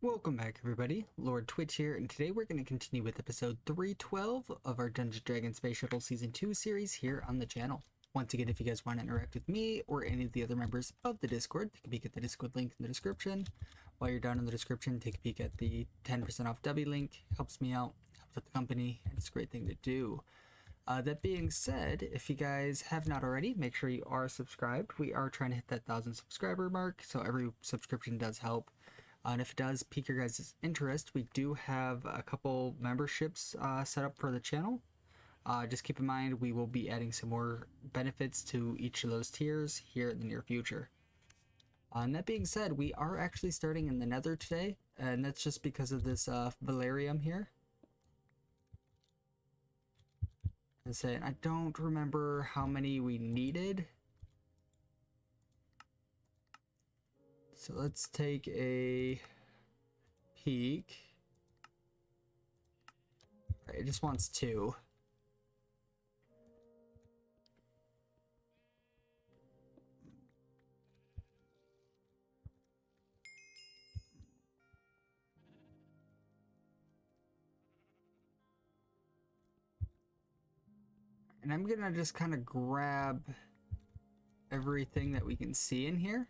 Welcome back everybody, Lord Twitch here, and today we're going to continue with episode 312 of our Dungeons & Dragons Space Shuttle Season 2 series here on the channel. Once again, if you guys want to interact with me or any of the other members of the Discord, take a peek at the Discord link in the description. While you're down in the description, take a peek at the 10% off W link. Helps me out, helps out the company, and it's a great thing to do. That being said, if you guys have not already, make sure you are subscribed. We are trying to hit that 1,000 subscriber mark, so every subscription does help. And if it does pique your guys' interest, we do have a couple memberships set up for the channel. Just keep in mind, we will be adding some more benefits to each of those tiers here in the near future. And that being said, we are actually starting in the Nether today, and that's just because of this Valerium here. I don't remember how many we needed. So let's take a peek. All right, it just wants 2. And I'm gonna just kind of grab everything that we can see in here.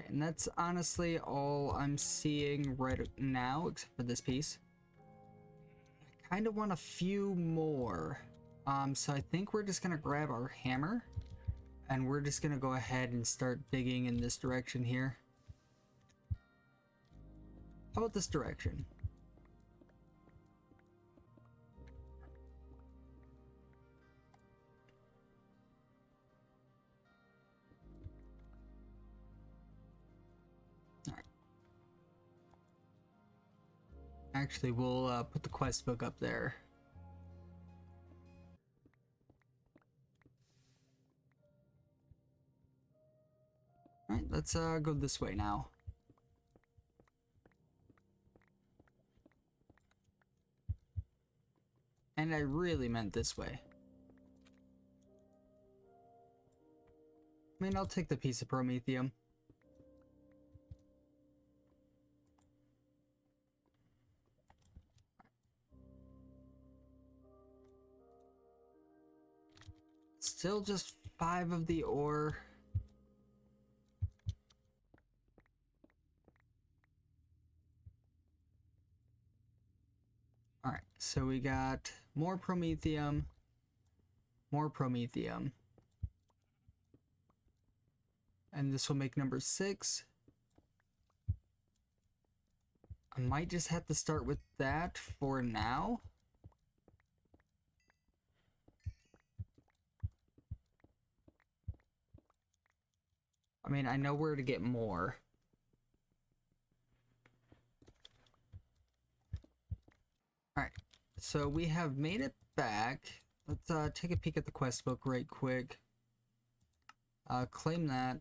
And that's honestly all I'm seeing right now, except for this piece. I kind of want a few more. So I think we're just gonna grab our hammer, and we're just gonna go ahead and start digging in this direction here. How about this direction? Actually, we'll put the quest book up there. Alright, let's go this way now. And I really meant this way. I mean, I'll take the piece of promethium. Still just 5 of the ore. Alright, so we got more promethium. More promethium. And this will make number 6. I might just have to start with that for now. I mean, I know where to get more. Alright, so we have made it back. Let's take a peek at the quest book right quick. Claim that.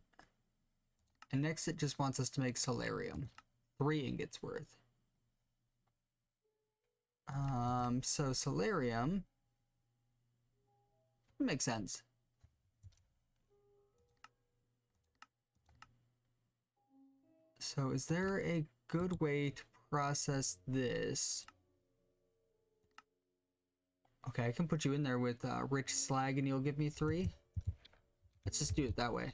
And next it just wants us to make solarium. 3 ingots worth. So solarium makes sense. So is there a good way to process this? Okay, I can put you in there with rich slag and you'll give me 3. Let's just do it that way.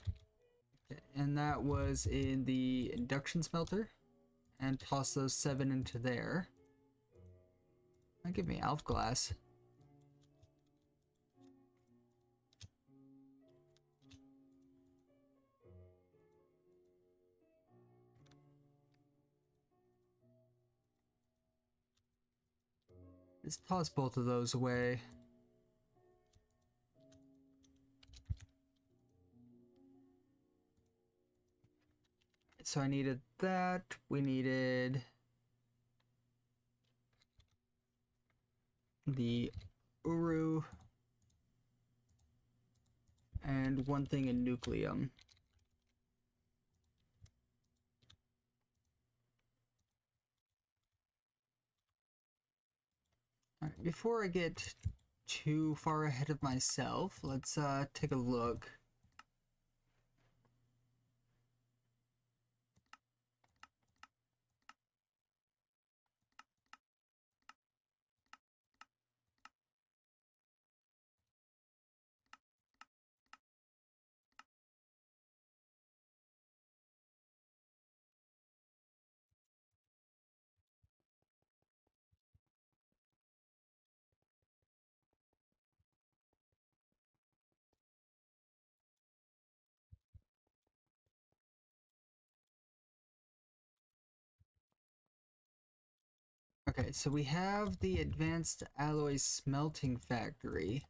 Okay, and that was in the induction smelter. And toss those 7 into there. Now give me elf glass. Let's toss both of those away. So I needed that. We needed the Uru, and one thing in Nucleum. before I get too far ahead of myself, let's take a look. Okay, so we have the Advanced Alloy Smelting Factory.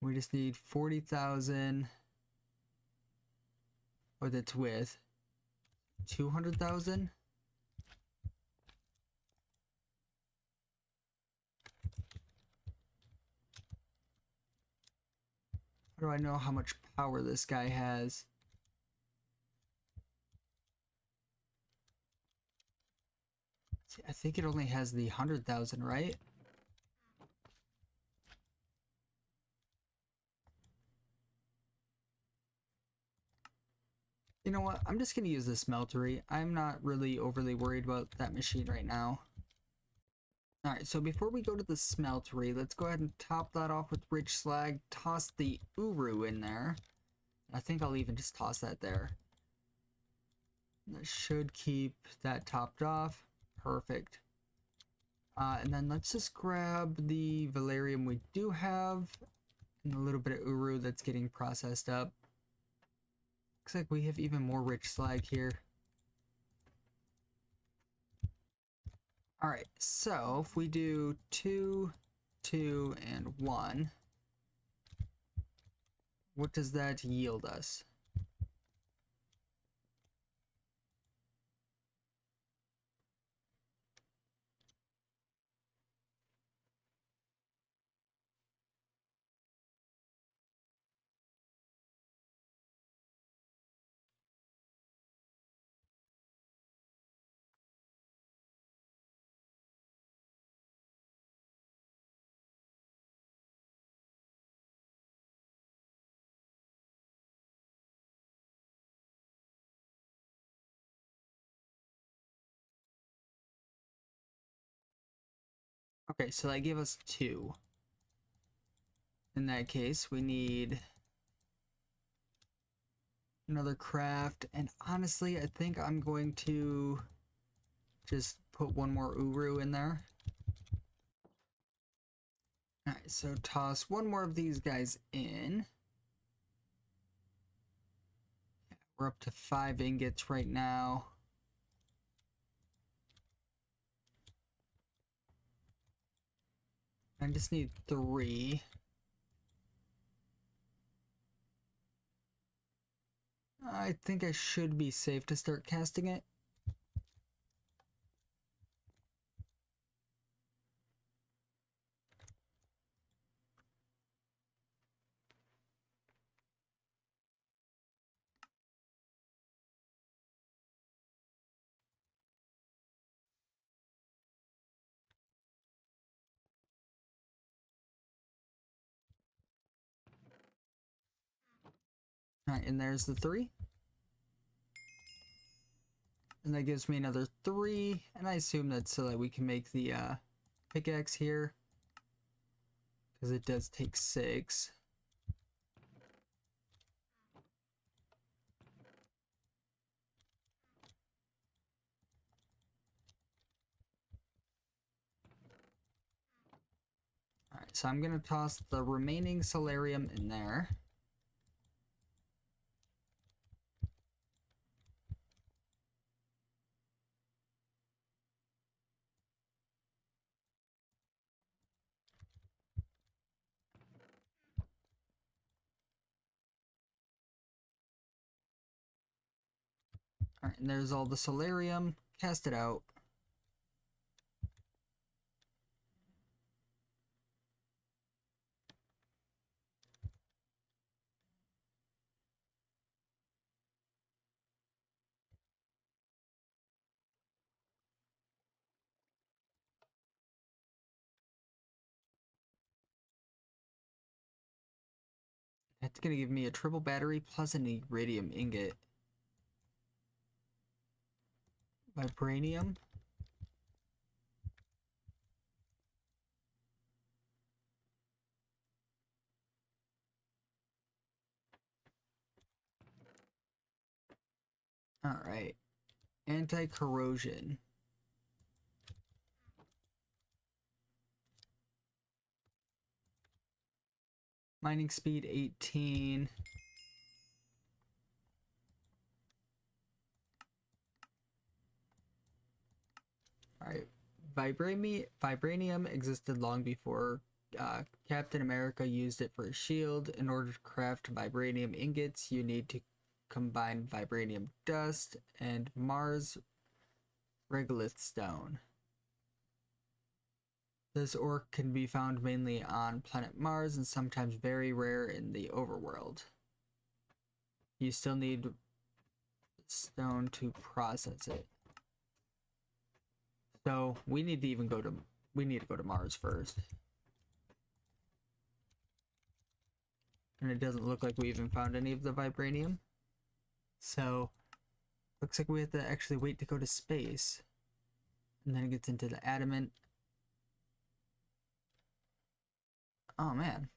We just need 40,000. Or that's with 200,000. How do I know how much power this guy has? See, I think it only has the 100,000, right? You know what? I'm just going to use the smeltery. I'm not really overly worried about that machine right now. Alright, so before we go to the smeltery, let's go ahead and top that off with rich slag, toss the uru in there. I think I'll even just toss that there. That should keep that topped off. Perfect. And then let's just grab the valerium we do have, and a little bit of uru that's getting processed up. Looks like we have even more rich slag here. Alright, so if we do 2, 2, and 1, what does that yield us? Okay, so that gave us 2. In that case, we need another craft, and honestly, I think I'm going to just put one more uru in there. Alright, so toss one more of these guys in. We're up to 5 ingots right now. I just need 3. I think I should be safe to start casting it. Alright, and there's the 3. And that gives me another 3, and I assume that's so that we can make the pickaxe here, because it does take 6. Alright, so I'm going to toss the remaining solarium in there. Alright, and there's all the solarium. Cast it out. That's gonna give me a triple battery plus an iridium ingot. Vibranium. Alright. Anti-corrosion. Mining speed 18. Alright. Vibranium existed long before Captain America used it for a shield. In order to craft vibranium ingots, you need to combine vibranium dust and Mars regolith stone. This ore can be found mainly on planet Mars and sometimes very rare in the overworld. You still need stone to process it. So we need to go to Mars first. And it doesn't look like we even found any of the vibranium. So looks like we have to actually wait to go to space. And then it gets into the adamant. Oh man.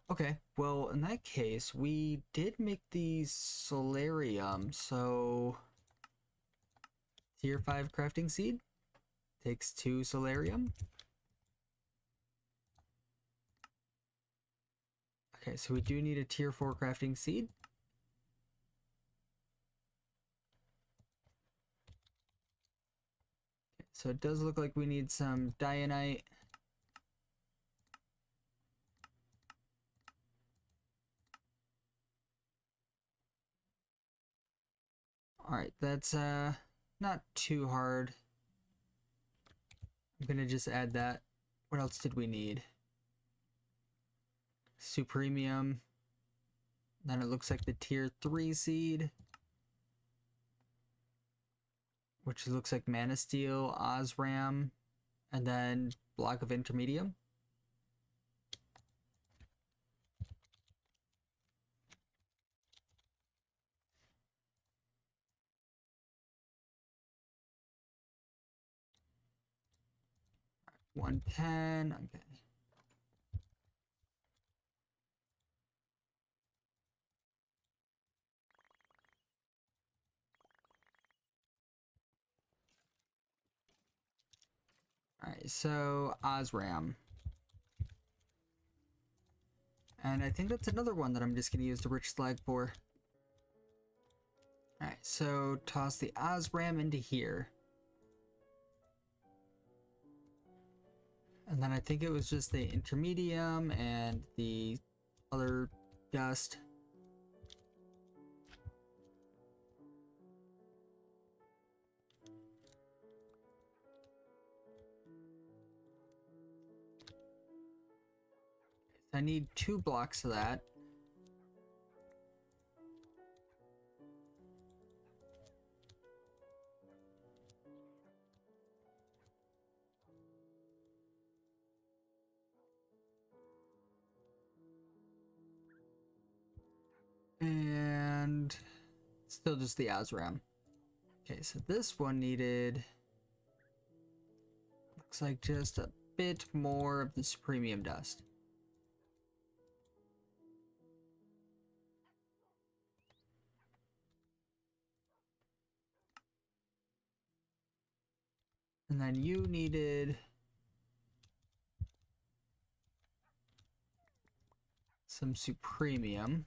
Okay, well in that case we did make the solarium, so tier 5 crafting seed takes 2 solarium. Okay, so we do need a tier 4 crafting seed. Okay, so it does look like we need some dianite. Alright, that's not too hard. I'm gonna just add that. What else did we need? Supremium. Then it looks like the tier 3 seed, which looks like Mana Steel, Osram, and then block of intermedium. Right, 110, okay. Alright, so Osram. And I think that's another one that I'm just going to use the rich slag for. Alright, so toss the Osram into here. And then I think it was just the intermedium and the other dust. I need 2 blocks of that. And still just the Osram. Okay, so this one needed, looks like just a bit more of the Supremium dust. And then you needed some Supremium.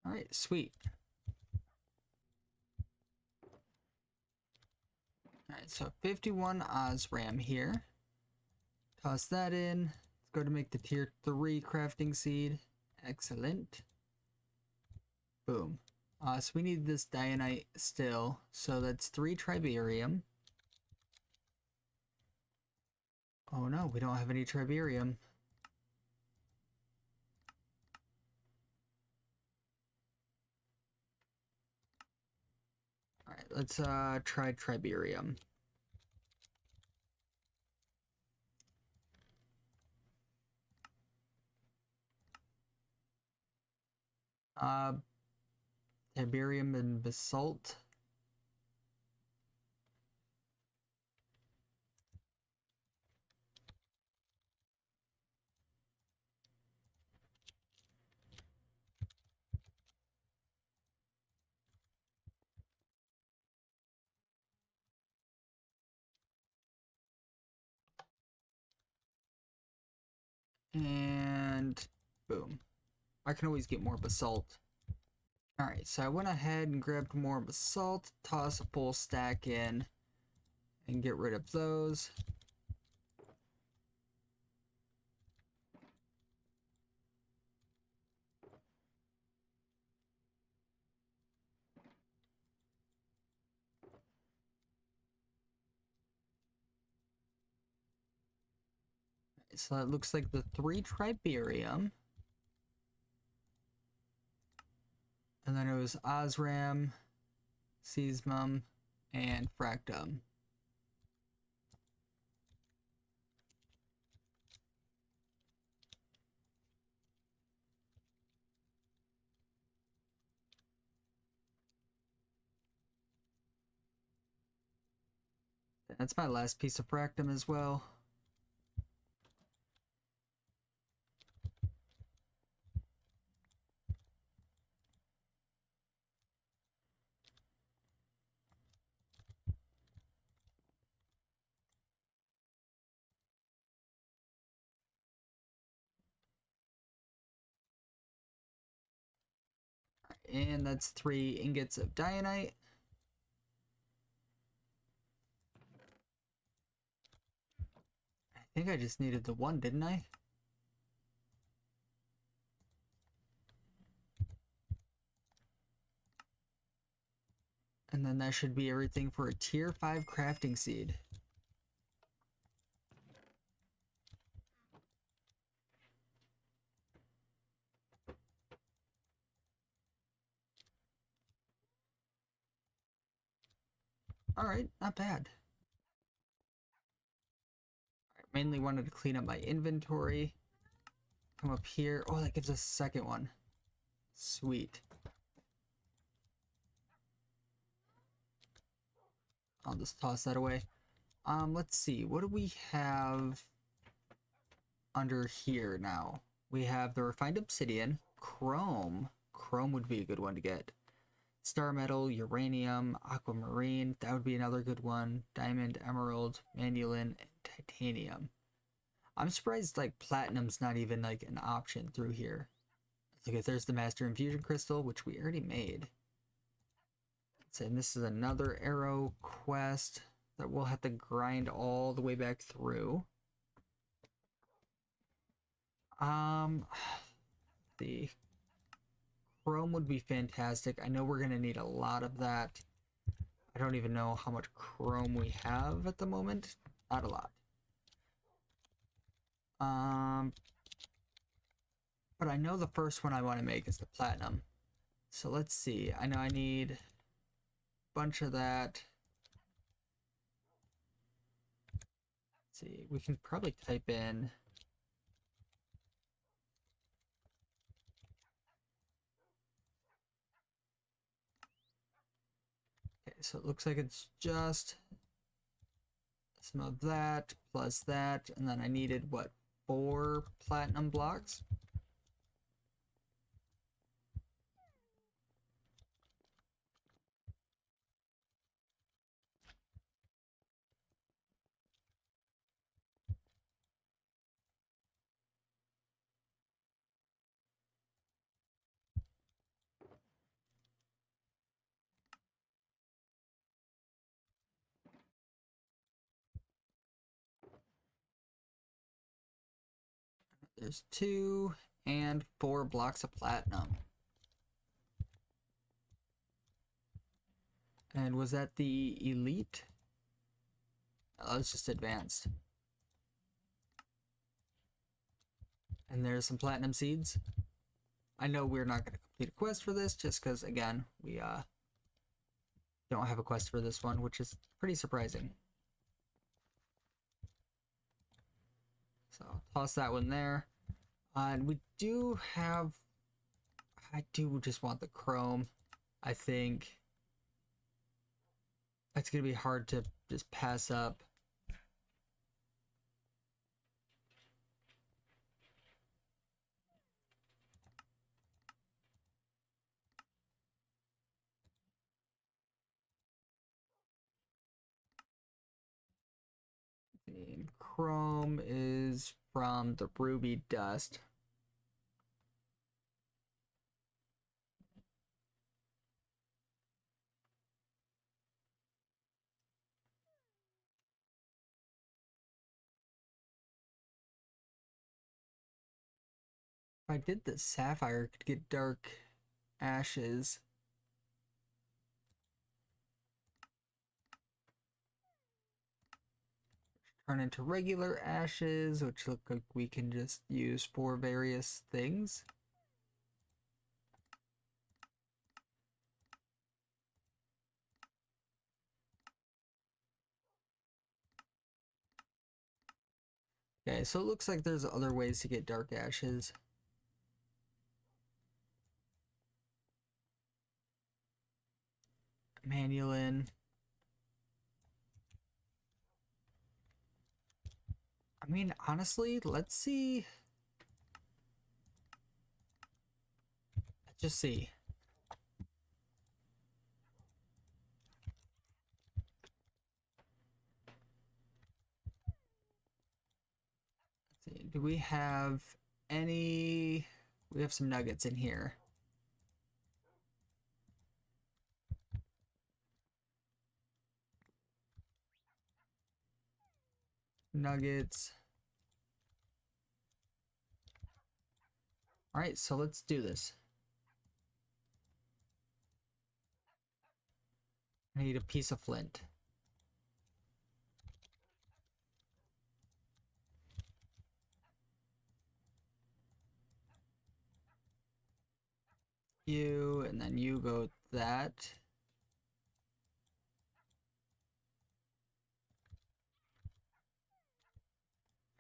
All right, sweet. All right, so 51 Osram here. Toss that in. Let's go to make the tier 3 crafting seed. Excellent. Boom. So we need this dianite still. So that's 3 tribarium. Oh no, we don't have any tribarium. Alright, let's try Triberium. Triberium and Basalt. And boom. I can always get more basalt. Alright, so I went ahead and grabbed more basalt, toss a full stack in, and get rid of those. So that looks like the 3 Triberium. And then it was Osram, Seismum, and Fractum. That's my last piece of Fractum as well. And that's 3 ingots of Dionite. I think I just needed the 1, didn't I? And then that should be everything for a tier 5 crafting seed. Alright, not bad. I mainly wanted to clean up my inventory. Come up here. Oh, that gives us a second one. Sweet. I'll just toss that away. Let's see. What do we have under here now? We have the refined obsidian, chrome. Chrome would be a good one to get. Star metal, uranium, aquamarine. That would be another good one. Diamond, emerald, manulin, and titanium. I'm surprised like platinum's not even like an option through here. Okay, there's the master infusion crystal, which we already made. And this is another arrow quest that we'll have to grind all the way back through. The chrome would be fantastic. I know we're gonna need a lot of that. I don't even know how much chrome we have at the moment. Not a lot. But I know the first one I want to make is the platinum. So let's see. I know I need a bunch of that. Let's see. We can probably type in. Okay, so it looks like it's just some of that plus that, and then I needed what, 4 platinum blocks? There's 2 and 4 blocks of platinum. And was that the elite? Oh, it's just advanced. And there's some platinum seeds. I know we're not going to complete a quest for this just because, again, we don't have a quest for this one, which is pretty surprising. So toss that one there. And we do have, I do just want the chrome. I think it's going to be hard to just pass up. And chrome is from the ruby dust. If I did the sapphire, I could get dark ashes. Turn into regular ashes, which look like we can just use for various things. Okay, so it looks like there's other ways to get dark ashes. Manulin. I mean, honestly, let's see. Let's just see. Let's see. Do we have any? We have some nuggets in here. Nuggets. All right, so let's do this. I need a piece of flint. You, and then you go that.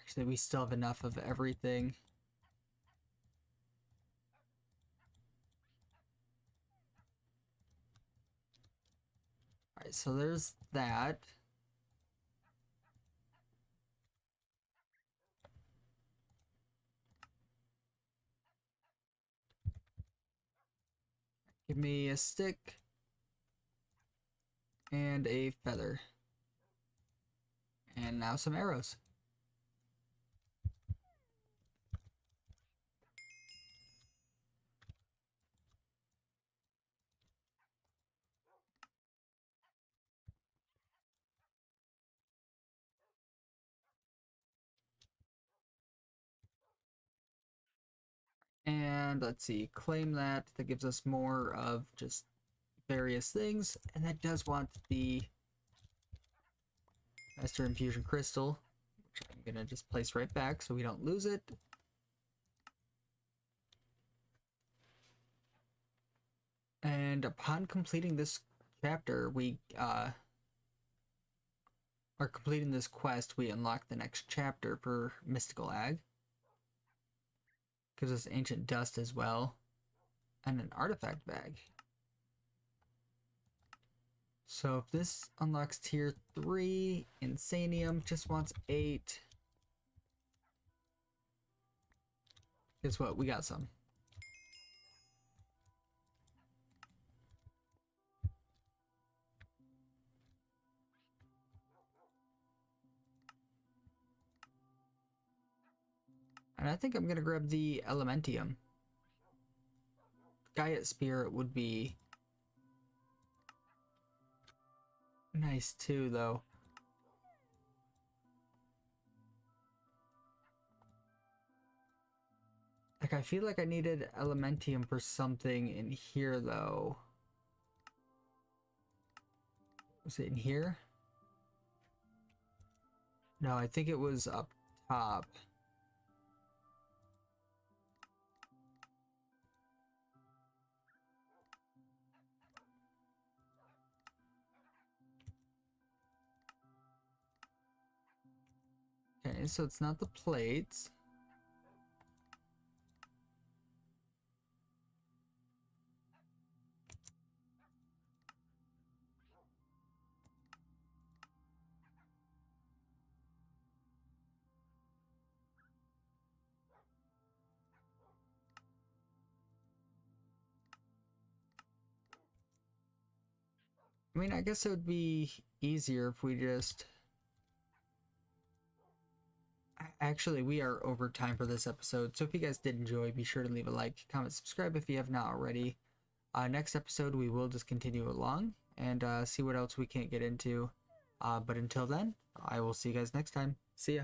Actually, we still have enough of everything. All right, so there's that. Give me a stick and a feather. And now some arrows. And let's see, claim that. That gives us more of just various things. And that does want the Master Infusion Crystal, which I'm going to just place right back so we don't lose it. And upon completing this chapter, we are completing this quest, we unlock the next chapter for Mystical Ag. Gives us Ancient Dust as well. And an artifact bag. So if this unlocks tier 3, Insanium just wants 8. Guess what? We got some. And I think I'm gonna grab the Elementium. Gaia Spirit would be nice too, though. Like, I feel like I needed Elementium for something in here, though. Was it in here? No, I think it was up top. Okay, so it's not the plates. I mean, I guess it would be easier if we just... Actually, we are over time for this episode, so if you guys did enjoy, be sure to leave a like, comment, subscribe if you have not already. Next episode, we will just continue along and see what else we can't get into. But until then, I will see you guys next time. See ya.